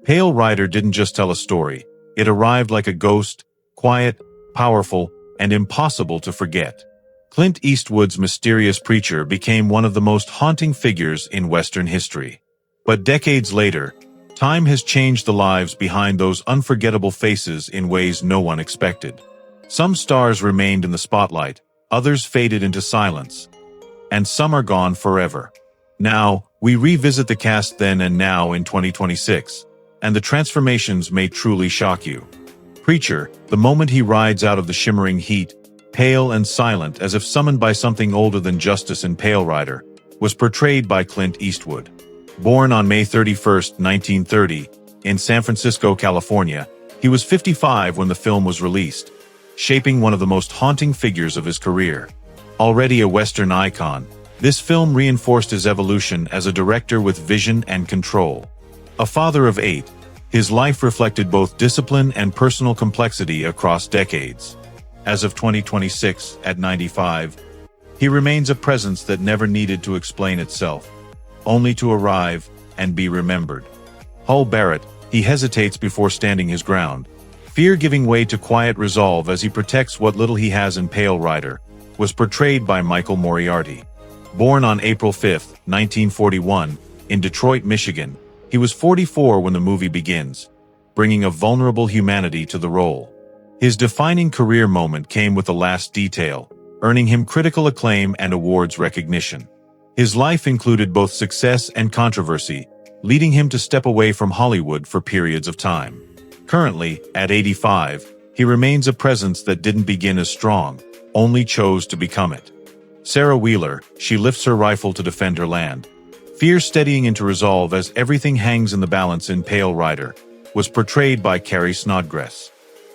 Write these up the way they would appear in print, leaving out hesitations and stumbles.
Pale Rider didn't just tell a story. It arrived like a ghost, quiet, powerful, and impossible to forget. Clint Eastwood's mysterious preacher became one of the most haunting figures in Western history. But decades later, time has changed the lives behind those unforgettable faces in ways no one expected. Some stars remained in the spotlight, others faded into silence, and some are gone forever. Now, we revisit the cast then and now in 2026, and the transformations may truly shock you. Preacher, the moment he rides out of the shimmering heat, pale and silent as if summoned by something older than justice in Pale Rider, was portrayed by Clint Eastwood. Born on May 31, 1930, in San Francisco, California, he was 55 when the film was released, shaping one of the most haunting figures of his career. Already a Western icon, this film reinforced his evolution as a director with vision and control. A father of 8, his life reflected both discipline and personal complexity across decades. As of 2026, at 95, he remains a presence that never needed to explain itself, only to arrive and be remembered. Hull Barrett, he hesitates before standing his ground, fear giving way to quiet resolve as he protects what little he has in Pale Rider, was portrayed by Michael Moriarty. Born on April 5, 1941, in Detroit, Michigan, he was 44 when the movie begins, bringing a vulnerable humanity to the role. His defining career moment came with The Last Detail, earning him critical acclaim and awards recognition. His life included both success and controversy, leading him to step away from Hollywood for periods of time. Currently, at 85, he remains a presence that didn't begin as strong, only chose to become it. Sarah Wheeler, she lifts her rifle to defend her land, fear steadying into resolve as everything hangs in the balance in Pale Rider, was portrayed by Carrie Snodgress.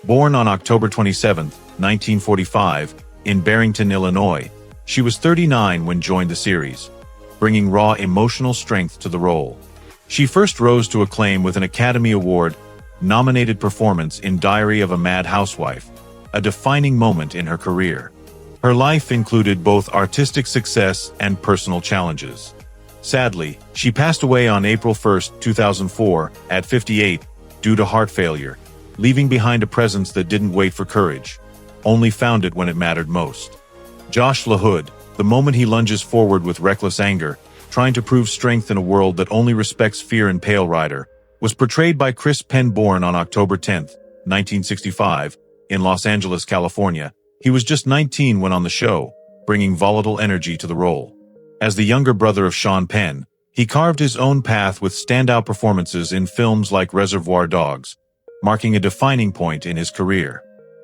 Born on October 27, 1945, in Barrington, Illinois, she was 39 when joined the series, bringing raw emotional strength to the role. She first rose to acclaim with an Academy Award-nominated performance in Diary of a Mad Housewife, a defining moment in her career. Her life included both artistic success and personal challenges. Sadly, she passed away on April 1, 2004, at 58, due to heart failure, leaving behind a presence that didn't wait for courage, only found it when it mattered most. Josh LaHood, the moment he lunges forward with reckless anger, trying to prove strength in a world that only respects fear in Pale Rider, was portrayed by Penn. Born on October 10, 1965, in Los Angeles, California. He was just 19 when on the show, bringing volatile energy to the role. As the younger brother of Sean Penn, he carved his own path with standout performances in films like Reservoir Dogs, marking a defining point in his career.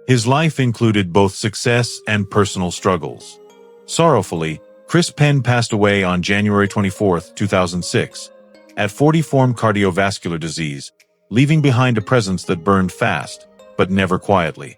His life included both success and personal struggles. Sorrowfully, Penn passed away on January 24, 2006, at 40 from cardiovascular disease, leaving behind a presence that burned fast, but never quietly.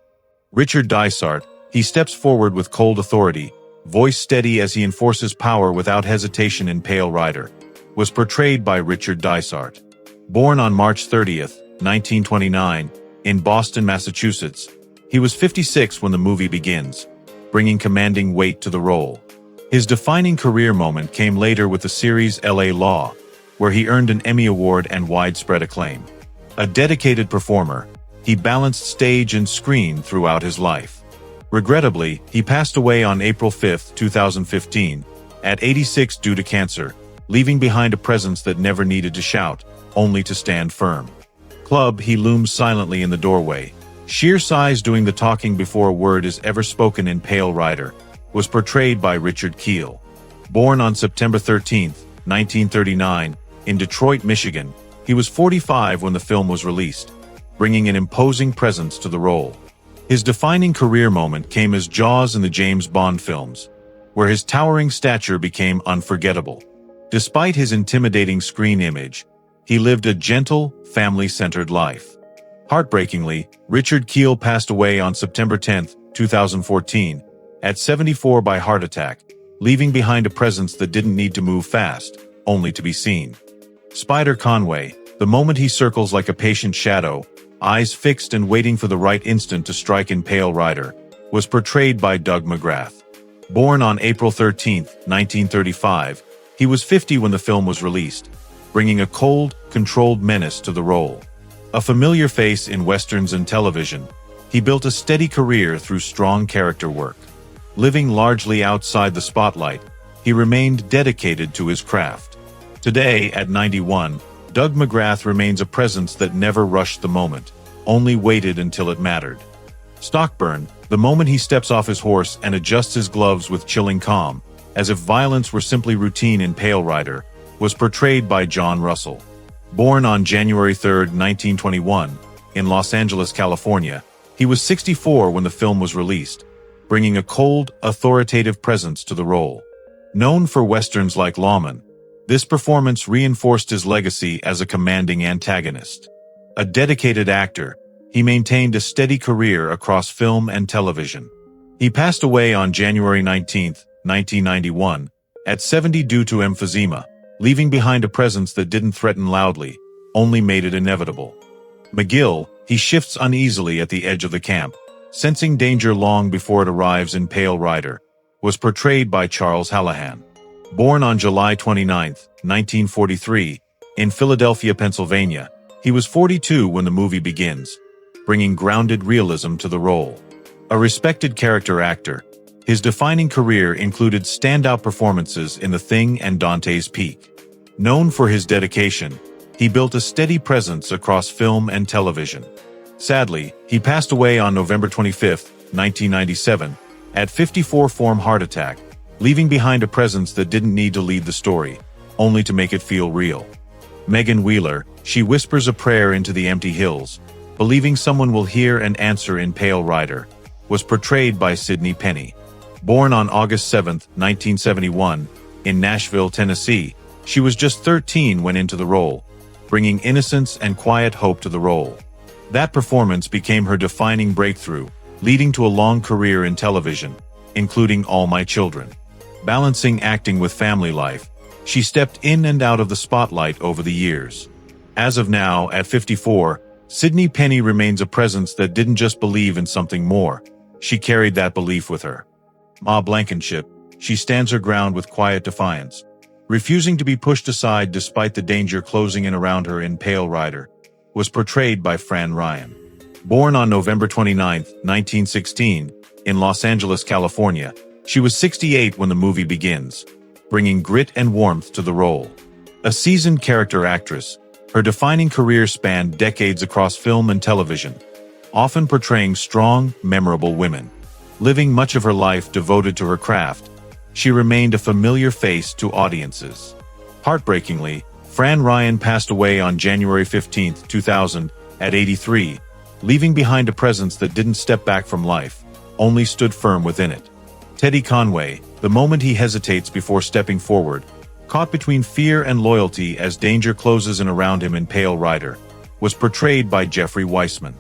Richard Dysart, he steps forward with cold authority, voice steady as he enforces power without hesitation in Pale Rider, was portrayed by Richard Dysart. Born on March 30, 1929, in Boston, Massachusetts, he was 56 when the movie begins, bringing commanding weight to the role. His defining career moment came later with the series L.A. Law, where he earned an Emmy Award and widespread acclaim. A dedicated performer, he balanced stage and screen throughout his life. Regrettably, he passed away on April 5, 2015, at 86 due to cancer, leaving behind a presence that never needed to shout, only to stand firm. Club, he looms silently in the doorway, sheer size doing the talking before a word is ever spoken in Pale Rider, was portrayed by Richard Kiel. Born on September 13, 1939, in Detroit, Michigan, he was 45 when the film was released, bringing an imposing presence to the role. His defining career moment came as Jaws in the James Bond films, where his towering stature became unforgettable. Despite his intimidating screen image, he lived a gentle, family-centered life. Heartbreakingly, Richard Kiel passed away on September 10, 2014, at 74 by heart attack, leaving behind a presence that didn't need to move fast, only to be seen. Spider Conway, the moment he circles like a patient shadow, eyes fixed and waiting for the right instant to strike in Pale Rider, was portrayed by Doug McGrath. Born on April 13, 1935, he was 50 when the film was released, bringing a cold, controlled menace to the role. A familiar face in westerns and television, he built a steady career through strong character work. Living largely outside the spotlight, he remained dedicated to his craft. Today, at 91, Doug McGrath remains a presence that never rushed the moment, only waited until it mattered. Stockburn, the moment he steps off his horse and adjusts his gloves with chilling calm, as if violence were simply routine in Pale Rider, was portrayed by John Russell. Born on January 3, 1921, in Los Angeles, California, he was 64 when the film was released, bringing a cold, authoritative presence to the role. Known for westerns like Lawman, this performance reinforced his legacy as a commanding antagonist. A dedicated actor, he maintained a steady career across film and television. He passed away on January 19, 1991, at 70 due to emphysema, leaving behind a presence that didn't threaten loudly, only made it inevitable. McGill, he shifts uneasily at the edge of the camp, sensing danger long before it arrives in Pale Rider, was portrayed by Charles Hallahan. Born on July 29, 1943, in Philadelphia, Pennsylvania, he was 42 when the movie begins, bringing grounded realism to the role. A respected character actor, his defining career included standout performances in The Thing and Dante's Peak. Known for his dedication, he built a steady presence across film and television. Sadly, he passed away on November 25, 1997, at 54 from heart attack, leaving behind a presence that didn't need to lead the story, only to make it feel real. Megan Wheeler, she whispers a prayer into the empty hills, believing someone will hear and answer in Pale Rider, was portrayed by Sidney Penny. Born on August 7, 1971, in Nashville, Tennessee, she was just 13 when into the role, bringing innocence and quiet hope to the role. That performance became her defining breakthrough, leading to a long career in television, including All My Children. Balancing acting with family life, she stepped in and out of the spotlight over the years. As of now, at 54, Sidney Penny remains a presence that didn't just believe in something more, she carried that belief with her. Ma Blankenship, she stands her ground with quiet defiance, refusing to be pushed aside despite the danger closing in around her in Pale Rider, was portrayed by Fran. Born on November 29, 1916, in Los Angeles, California, she was 68 when the movie begins, bringing grit and warmth to the role. A seasoned character actress, her defining career spanned decades across film and television, often portraying strong, memorable women. Living much of her life devoted to her craft, she remained a familiar face to audiences. Heartbreakingly, Fran Ryan passed away on January 15, 2000, at 83, leaving behind a presence that didn't step back from life, only stood firm within it. Teddy Conway, the moment he hesitates before stepping forward, caught between fear and loyalty as danger closes in around him in Pale Rider, was portrayed by Jeffrey Weissman.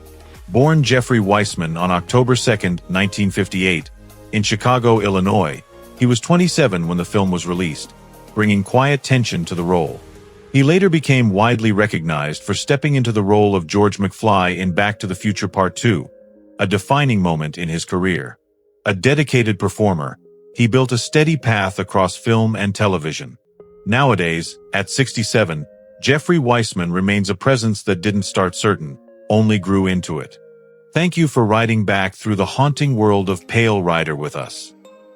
Born Jeffrey Weissman on October 2, 1958, in Chicago, Illinois, he was 27 when the film was released, bringing quiet tension to the role. He later became widely recognized for stepping into the role of George McFly in Back to the Future Part 2, a defining moment in his career. A dedicated performer, he built a steady path across film and television. Nowadays, at 67, Jeffrey Weissman remains a presence that didn't start certain, only grew into it. Thank you for riding back through the haunting world of Pale Rider with us.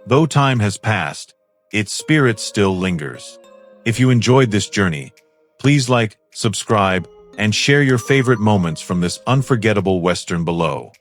Though time has passed, its spirit still lingers. If you enjoyed this journey, please like, subscribe, and share your favorite moments from this unforgettable Western below.